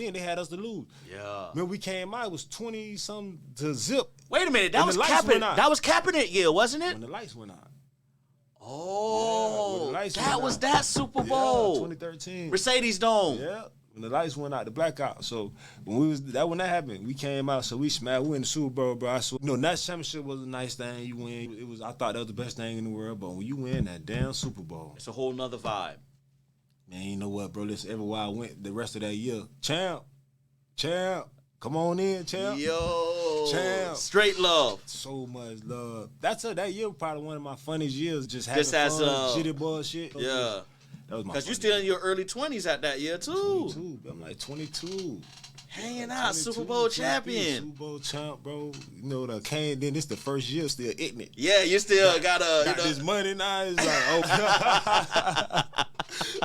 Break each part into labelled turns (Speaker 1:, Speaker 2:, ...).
Speaker 1: Then they had us to lose.
Speaker 2: Yeah.
Speaker 1: When we came out, it was 20-something to zip.
Speaker 2: Wait a minute, that was Kaepernick year, wasn't it?
Speaker 1: When the lights went out.
Speaker 2: Oh,
Speaker 1: yeah,
Speaker 2: that was that Super Bowl.
Speaker 1: Yeah, 2013.
Speaker 2: Mercedes Dome.
Speaker 1: Yeah. When the lights went out, the blackout. So when that happened, we came out. So we smashed. We win the Super Bowl, bro. That championship was a nice thing. You win. I thought that was the best thing in the world. But when you win that damn Super Bowl,
Speaker 2: it's a whole nother vibe.
Speaker 1: Man, you know what, bro? Listen, everywhere I went the rest of that year, champ, come on in, champ.
Speaker 2: Yo,
Speaker 1: champ.
Speaker 2: Straight love.
Speaker 1: So much love. That year was probably one of my funniest years. Just having fun, shitty bullshit.
Speaker 2: Yeah.
Speaker 1: That was my.
Speaker 2: Because you still in your early 20s at that year too.
Speaker 1: 22. I'm like 22.
Speaker 2: Hanging out, Super Bowl champion.
Speaker 1: Super Bowl champ, bro. You know the came. Then this the first year still eating it.
Speaker 2: Yeah, you still got
Speaker 1: this money now. It's like, oh.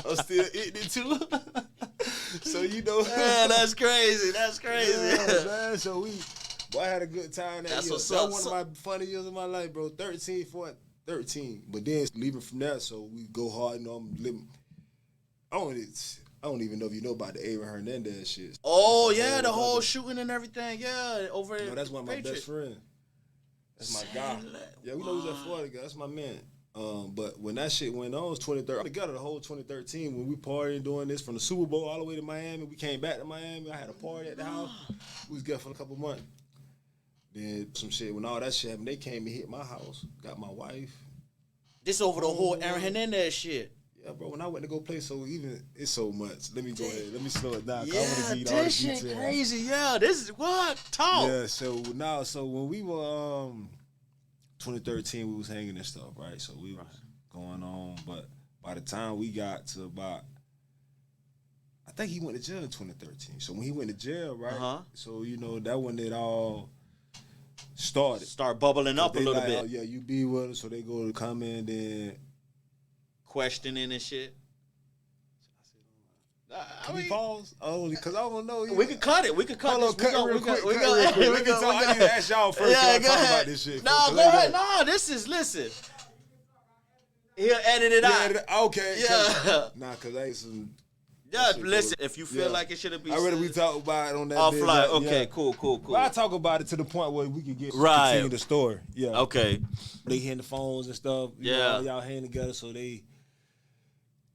Speaker 1: I'm still eating it too. So
Speaker 2: man, that's crazy. That's crazy.
Speaker 1: Yeah, man. So I had a good time that year.
Speaker 2: That
Speaker 1: was one of my funny years of my life, bro. 13. But then leaving from that, so we go hard. I'm living. I don't even know if you know about the Hernandez shit.
Speaker 2: Oh yeah, the whole shooting and everything. Yeah, over.
Speaker 1: No, that's one of my best friends. That's my guy. Yeah, we know he's that Florida guy. That's my man. But when that shit went on, it was 2013. Together the whole 2013 when we partying doing this from the Super Bowl all the way to Miami. We came back to Miami. I had a party at the house. We was together for a couple months. Then some shit, when all that shit happened, they came and hit my house. Got my wife.
Speaker 2: This over the whole Aaron Hernandez shit.
Speaker 1: Yeah, bro, when I went to go play, it's so much. Let me go ahead. Let me slow it down.
Speaker 2: Yeah, this shit crazy. Yeah, this is what? Talk.
Speaker 1: Yeah, so when we were 2013, we was hanging and stuff, right? So we was going on, but by the time we got to about, I think he went to jail in 2013. So when he went to jail, right? So that when it all started.
Speaker 2: Start bubbling up a little bit.
Speaker 1: Oh, yeah, you be with us, so they go to come in then
Speaker 2: questioning and shit.
Speaker 1: Can we pause? Oh, because I don't know.
Speaker 2: We can cut it. We can cut
Speaker 1: Hold
Speaker 2: this.
Speaker 1: on, real quick. I need to ask y'all first.
Speaker 2: Yeah, go ahead.
Speaker 1: About this shit.
Speaker 2: No, go ahead. No, listen. He'll edit it out.
Speaker 1: Okay.
Speaker 2: Yeah.
Speaker 1: Nah, because I ain't some.
Speaker 2: Yeah, listen, if you feel like it should be.
Speaker 1: I ready we talk about it on that
Speaker 2: offline. Okay, cool.
Speaker 1: Well, I talk about it to the point where we can get
Speaker 2: continue
Speaker 1: the story. Yeah.
Speaker 2: Okay.
Speaker 1: They hitting the phones and stuff. Y'all hanging together, so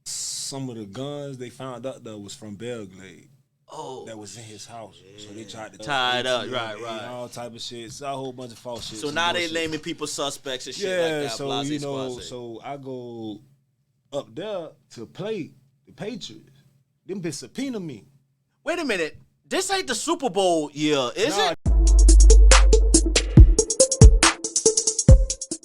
Speaker 1: some of the guns they found out that was from Belgrade.
Speaker 2: Oh.
Speaker 1: That was in his house. Yeah. So they tried to
Speaker 2: tie it up, right.
Speaker 1: All type of shit. It's a whole bunch of false shit.
Speaker 2: So now they naming people suspects and shit like that.
Speaker 1: So so I go up there to play the Patriots. Them bitch subpoena me.
Speaker 2: Wait a minute. This ain't the Super Bowl year, is it?